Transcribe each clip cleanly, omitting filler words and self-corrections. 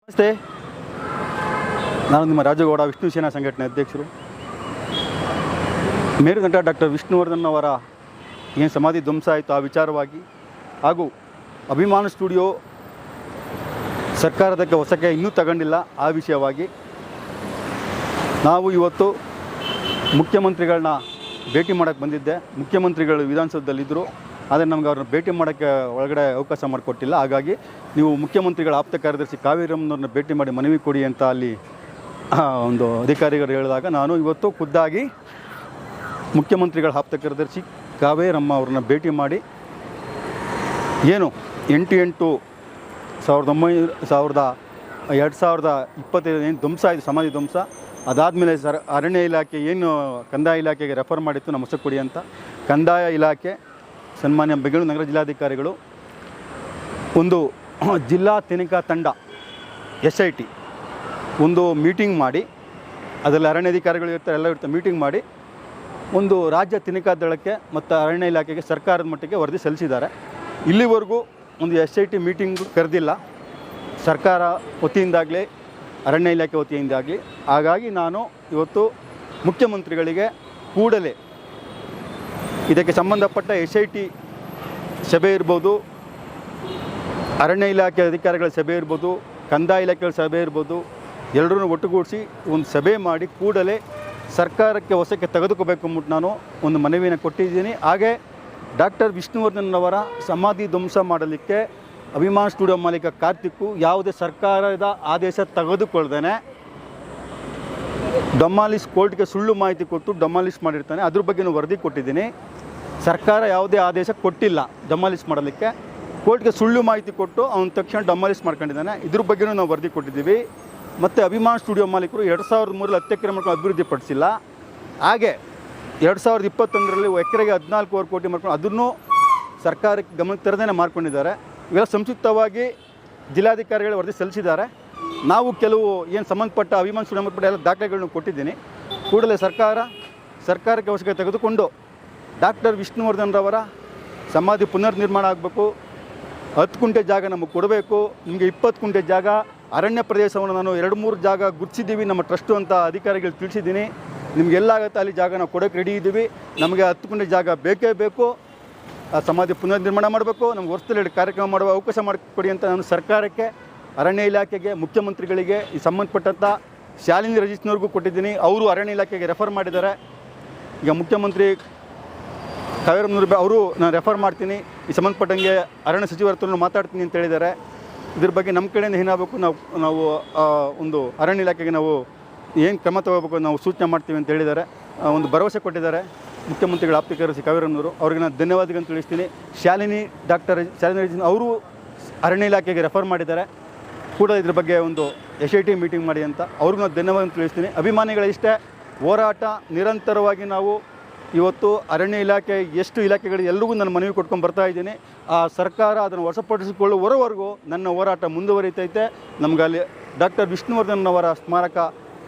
ನಮಸ್ತೆ, ನಾನು ನಿಮ್ಮ ರಾಜಗೌಡ ವಿಷ್ಣು ಸೇನಾ ಸಂಘಟನೆ ಅಧ್ಯಕ್ಷರು. ಮೇರುನಟ ಡಾಕ್ಟರ್ ವಿಷ್ಣುವರ್ಧನ್ ಅವರ ಏನು ಸಮಾಧಿ ಧ್ವಂಸ ಆಯಿತು ಆ ವಿಚಾರವಾಗಿ ಹಾಗೂ ಅಭಿಮಾನ ಸ್ಟುಡಿಯೋ ಸರ್ಕಾರದಕ್ಕೆ ಹೊಸಕ್ಕೆ ಇನ್ನೂ ತಗೊಂಡಿಲ್ಲ ಆ ವಿಷಯವಾಗಿ ನಾವು ಇವತ್ತು ಮುಖ್ಯಮಂತ್ರಿಗಳನ್ನ ಭೇಟಿ ಮಾಡೋಕ್ಕೆ ಬಂದಿದ್ದೆ. ಮುಖ್ಯಮಂತ್ರಿಗಳು ವಿಧಾನಸೌಧದಲ್ಲಿದ್ದರು, ಆದರೆ ನಮ್ಗೆ ಅವ್ರನ್ನ ಭೇಟಿ ಮಾಡೋಕ್ಕೆ ಒಳಗಡೆ ಅವಕಾಶ ಮಾಡಿಕೊಟ್ಟಿಲ್ಲ. ಹಾಗಾಗಿ ನೀವು ಮುಖ್ಯಮಂತ್ರಿಗಳ ಆಪ್ತ ಕಾರ್ಯದರ್ಶಿ ಕಾವೇರಮ್ಮನವ್ರನ್ನ ಭೇಟಿ ಮಾಡಿ ಮನವಿ ಕೊಡಿ ಅಂತ ಅಲ್ಲಿ ಒಂದು ಅಧಿಕಾರಿಗಳು ಹೇಳಿದಾಗ ನಾನು ಇವತ್ತು ಖುದ್ದಾಗಿ ಮುಖ್ಯಮಂತ್ರಿಗಳ ಆಪ್ತ ಕಾರ್ಯದರ್ಶಿ ಕಾವೇರಮ್ಮ ಅವ್ರನ್ನ ಭೇಟಿ ಮಾಡಿ ಏನು 8/8/2025 ಏನು ಧ್ವಂಸ ಆಯಿತು ಸಮಾಧಿ ಧ್ವಂಸ, ಅದಾದಮೇಲೆ ಅರಣ್ಯ ಇಲಾಖೆ ಏನು ಕಂದಾಯ ಇಲಾಖೆಗೆ ರೆಫರ್ ಮಾಡಿತ್ತು ನಮ್ಮ ಹೊಸ ಕೊಡಿ ಅಂತ. ಕಂದಾಯ ಇಲಾಖೆ ಸನ್ಮಾನ್ಯ ಬೆಂಗಳೂರು ನಗರ ಜಿಲ್ಲಾಧಿಕಾರಿಗಳು ಒಂದು ಜಿಲ್ಲಾ ತನಿಖಾ ತಂಡ SIT ಒಂದು ಮೀಟಿಂಗ್ ಮಾಡಿ, ಅದರಲ್ಲಿ ಅರಣ್ಯಾಧಿಕಾರಿಗಳು ಇರ್ತಾರೆ, ಎಲ್ಲ ಇರ್ತಾರೆ, ಮೀಟಿಂಗ್ ಮಾಡಿ ಒಂದು ರಾಜ್ಯ ತನಿಖಾ ದಳಕ್ಕೆ ಮತ್ತು ಅರಣ್ಯ ಇಲಾಖೆಗೆ ಸರ್ಕಾರದ ಮಟ್ಟಿಗೆ ವರದಿ ಸಲ್ಲಿಸಿದ್ದಾರೆ. ಇಲ್ಲಿವರೆಗೂ ಒಂದು SIT ಮೀಟಿಂಗ್ ಕರೆದಿಲ್ಲ, ಸರ್ಕಾರ ವತಿಯಿಂದಾಗಲಿ ಅರಣ್ಯ ಇಲಾಖೆ ವತಿಯಿಂದಾಗಲಿ. ಹಾಗಾಗಿ ನಾನು ಇವತ್ತು ಮುಖ್ಯಮಂತ್ರಿಗಳಿಗೆ ಕೂಡಲೇ ಇದಕ್ಕೆ ಸಂಬಂಧಪಟ್ಟ SIT ಸಭೆ ಇರ್ಬೋದು, ಅರಣ್ಯ ಇಲಾಖೆ ಅಧಿಕಾರಿಗಳ ಸಭೆ ಇರ್ಬೋದು, ಕಂದಾಯ ಇಲಾಖೆಗಳ ಸಭೆ ಇರ್ಬೋದು, ಎಲ್ಲರೂ ಒಟ್ಟುಗೂಡಿಸಿ ಒಂದು ಸಭೆ ಮಾಡಿ ಕೂಡಲೇ ಸರ್ಕಾರಕ್ಕೆ ಹೊಸಕ್ಕೆ ತೆಗೆದುಕೋಬೇಕು ಅಂದ್ಬಿಟ್ಟು ನಾನು ಒಂದು ಮನವಿಯನ್ನು ಕೊಟ್ಟಿದ್ದೀನಿ. ಹಾಗೆ ಡಾಕ್ಟರ್ ವಿಷ್ಣುವರ್ಧನ್ ಅವರ ಸಮಾಧಿ ಧ್ವಂಸ ಮಾಡಲಿಕ್ಕೆ ಅಭಿಮಾನ ಸ್ಟುಡಿಯೋ ಮಾಲೀಕ ಕಾರ್ತಿಕ್ ಯಾವುದೇ ಸರ್ಕಾರದ ಆದೇಶ ತೆಗೆದುಕೊಳ್ದೇನೆ ಡಮಾಲಿಸ್ ಕೋರ್ಟ್ಗೆ ಸುಳ್ಳು ಮಾಹಿತಿ ಕೊಟ್ಟು ಡಮಾಲಿಸ್ ಮಾಡಿರ್ತಾನೆ. ಅದ್ರ ಬಗ್ಗೆ ವರದಿ ಕೊಟ್ಟಿದ್ದೀನಿ. ಸರ್ಕಾರ ಯಾವುದೇ ಆದೇಶ ಕೊಟ್ಟಿಲ್ಲ ಡಮಾಲಿಸ್ ಮಾಡಲಿಕ್ಕೆ, ಕೋರ್ಟ್ಗೆ ಸುಳ್ಳು ಮಾಹಿತಿ ಕೊಟ್ಟು ಅವನ ತಕ್ಷಣ ಡಮಾಲಿಸ್ ಮಾಡ್ಕೊಂಡಿದ್ದಾನೆ. ಇದ್ರ ಬಗ್ಗೆಯೂ ನಾವು ವರದಿ ಕೊಟ್ಟಿದ್ದೀವಿ. ಮತ್ತು ಅಭಿಮಾನ ಸ್ಟುಡಿಯೋ ಮಾಲೀಕರು 2003 ಅತ್ಯಕ್ರಮಗಳನ್ನು ಅಭಿವೃದ್ಧಿಪಡಿಸಿಲ್ಲ. ಹಾಗೆ 2021ರಲ್ಲಿ ಎಕರೆಗೆ 14 ಕೋಟಿ ಮಾಡ್ಕೊಂಡು ಅದನ್ನು ಸರ್ಕಾರಕ್ಕೆ ಗಮನಕ್ಕೆ ತರದೇನೆ ಮಾಡ್ಕೊಂಡಿದ್ದಾರೆ. ಇವೆಲ್ಲ ಸಂಕ್ಷಿಪ್ತವಾಗಿ ಜಿಲ್ಲಾಧಿಕಾರಿಗಳು ವರದಿ ಸಲ್ಲಿಸಿದ್ದಾರೆ. ನಾವು ಕೆಲವು ಏನು ಸಂಬಂಧಪಟ್ಟ ಅಭಿಮಾನ ಸ್ಟುಡಿಯೋ ಸಂಬಂಧಪಟ್ಟ ಎಲ್ಲ ದಾಖಲೆಗಳನ್ನು ಕೊಟ್ಟಿದ್ದೀನಿ. ಕೂಡಲೇ ಸರ್ಕಾರಕ್ಕೆ ಅವಶ್ಯಕತೆ ತೆಗೆದುಕೊಂಡು ಡಾಕ್ಟರ್ ವಿಷ್ಣುವರ್ಧನ್ ರವರ ಸಮಾಧಿ ಪುನರ್ ನಿರ್ಮಾಣ ಆಗಬೇಕು. 10 ಗುಂಟೆ ಜಾಗ ನಮಗೆ ಕೊಡಬೇಕು. ನಿಮಗೆ 20 ಗುಂಟೆ ಜಾಗ ಅರಣ್ಯ ಪ್ರದೇಶವನ್ನು ನಾನು 2-3 ಜಾಗ ಗುರ್ತಿಸಿದ್ದೀವಿ ನಮ್ಮ ಟ್ರಸ್ಟು ಅಂತ ಅಧಿಕಾರಿಗಳು ತಿಳಿಸಿದ್ದೀನಿ. ನಿಮಗೆಲ್ಲಾಗುತ್ತೆ ಅಲ್ಲಿ ಜಾಗ ನಾವು ಕೊಡೋಕ್ಕೆ ರೆಡಿ ಇದ್ದೀವಿ. ನಮಗೆ 10 ಗುಂಟೆ ಜಾಗ ಬೇಕೇ ಬೇಕು. ಆ ಸಮಾಧಿ ಪುನರ್ ನಿರ್ಮಾಣ ಮಾಡಬೇಕು. ನಮ್ಗೆ ವರ್ಷದಲ್ಲಿ ಕಾರ್ಯಕ್ರಮ ಮಾಡುವ ಅವಕಾಶ ಮಾಡಿಕೊಡಿ ಅಂತ ನಾನು ಸರ್ಕಾರಕ್ಕೆ, ಅರಣ್ಯ ಇಲಾಖೆಗೆ, ಮುಖ್ಯಮಂತ್ರಿಗಳಿಗೆ, ಈ ಸಂಬಂಧಪಟ್ಟಂಥ ಶಾಲಿನಿ ರಜಿಸ್ನವ್ರಿಗೂ ಕೊಟ್ಟಿದ್ದೀನಿ. ಅವರು ಅರಣ್ಯ ಇಲಾಖೆಗೆ ರೆಫರ್ ಮಾಡಿದ್ದಾರೆ. ಈಗ ಮುಖ್ಯಮಂತ್ರಿ ಕಾವೇರಮ್ಮನವ್ರು ಅವರು ನಾನು ರೆಫರ್ ಮಾಡ್ತೀನಿ, ಈ ಸಂಬಂಧಪಟ್ಟಂಗೆ ಅರಣ್ಯ ಸಚಿವರ ಹತ್ರ ಮಾತಾಡ್ತೀನಿ ಅಂತ ಹೇಳಿದ್ದಾರೆ. ಇದ್ರ ಬಗ್ಗೆ ನಮ್ಮ ಕಡೆಯಿಂದ ಏನಾಗಬೇಕು ನಾವು ಒಂದು ಅರಣ್ಯ ಇಲಾಖೆಗೆ ನಾವು ಏನು ಕ್ರಮ ತಗೋಬೇಕು ನಾವು ಸೂಚನೆ ಮಾಡ್ತೀವಿ ಅಂತ ಹೇಳಿದ್ದಾರೆ. ಒಂದು ಭರವಸೆ ಕೊಟ್ಟಿದ್ದಾರೆ ಮುಖ್ಯಮಂತ್ರಿಗಳ ಆಪ್ತ ಕಾರ್ಯದರ್ಶಿ ಕಾವೇರಮ್ಮನವರು. ಅವ್ರಿಗೆ ನಾನು ಧನ್ಯವಾದಗಳನ್ನು ತಿಳಿಸ್ತೀನಿ. ಶಾಲಿನಿ ರಜಿನ್ ಅವರು ಅರಣ್ಯ ಇಲಾಖೆಗೆ ರೆಫರ್ ಮಾಡಿದ್ದಾರೆ. ಕೂಡ ಇದ್ರ ಬಗ್ಗೆ ಒಂದು SIT ಮೀಟಿಂಗ್ ಮಾಡಿ ಅಂತ ಅವ್ರಿಗೂ ನಾನು ಧನ್ಯವಾದ ತಿಳಿಸ್ತೀನಿ. ಅಭಿಮಾನಿಗಳ ಇಷ್ಟೇ ಹೋರಾಟ ನಿರಂತರವಾಗಿ ನಾವು ಇವತ್ತು ಅರಣ್ಯ ಇಲಾಖೆ ಎಷ್ಟು ಇಲಾಖೆಗಳು ಎಲ್ರಿಗೂ ನಾನು ಮನವಿ ಕೊಟ್ಕೊಂಡು ಬರ್ತಾ ಇದ್ದೀನಿ. ಆ ಸರ್ಕಾರ ಅದನ್ನು ವಶಪಡಿಸಿಕೊಳ್ಳುವವರೆಗೂ ನನ್ನ ಹೋರಾಟ ಮುಂದುವರಿತೈತೆ. ನಮ್ಗೆ ಅಲ್ಲಿ ಡಾಕ್ಟರ್ ವಿಷ್ಣುವರ್ಧನ್ ಅವರ ಸ್ಮಾರಕ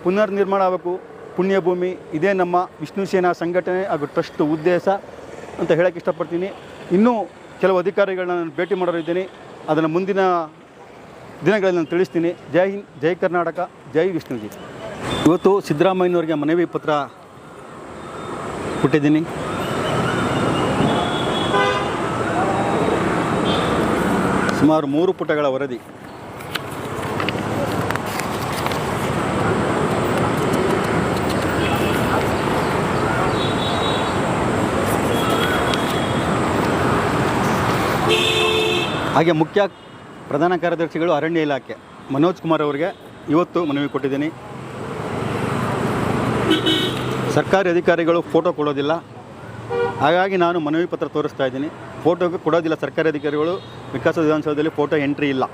ಪುನರ್ ನಿರ್ಮಾಣ ಆಗಬೇಕು, ಪುಣ್ಯಭೂಮಿ. ಇದೇ ನಮ್ಮ ವಿಷ್ಣು ಸೇನಾ ಸಂಘಟನೆ ಹಾಗೂ ಟ್ರಸ್ಟ್ ಉದ್ದೇಶ ಅಂತ ಹೇಳೋಕ್ಕೆ ಇಷ್ಟಪಡ್ತೀನಿ. ಇನ್ನೂ ಕೆಲವು ಅಧಿಕಾರಿಗಳನ್ನ ನಾನು ಭೇಟಿ ಮಾಡೋರಿದ್ದೀನಿ, ಅದನ್ನು ಮುಂದಿನ ದಿನಗಳಲ್ಲಿ ನಾನು ತಿಳಿಸ್ತೀನಿ. ಜೈ ಹಿಂದ್, ಜೈ ಕರ್ನಾಟಕ, ಜೈ ವಿಷ್ಣುಜಿ. ಇವತ್ತು ಸಿದ್ದರಾಮಯ್ಯನವ್ರಿಗೆ ಮನವಿ ಪತ್ರ ಕೊಟ್ಟಿದ್ದೀನಿ. ಸುಮಾರು 3 ಪುಟಗಳ ವರದಿ. ಹಾಗೆ ಪ್ರಧಾನ ಕಾರ್ಯದರ್ಶಿಗಳು ಅರಣ್ಯ ಇಲಾಖೆ ಮನೋಜ್ ಕುಮಾರ್ ಅವರಿಗೆ ಇವತ್ತು ಮನವಿ ಕೊಟ್ಟಿದ್ದೀನಿ. ಸರ್ಕಾರಿ ಅಧಿಕಾರಿಗಳು ಫೋಟೋ ಕೊಡೋದಿಲ್ಲ, ಹಾಗಾಗಿ ನಾನು ಮನವಿ ಪತ್ರ ತೋರಿಸ್ತಾ ಇದ್ದೀನಿ. ಫೋಟೋಗೆ ಕೊಡೋದಿಲ್ಲ ಸರ್ಕಾರಿ ಅಧಿಕಾರಿಗಳು. ವಿಕಾಸ ವಿಧಾನಸೌಧದಲ್ಲಿ ಫೋಟೋ ಎಂಟ್ರಿ ಇಲ್ಲ.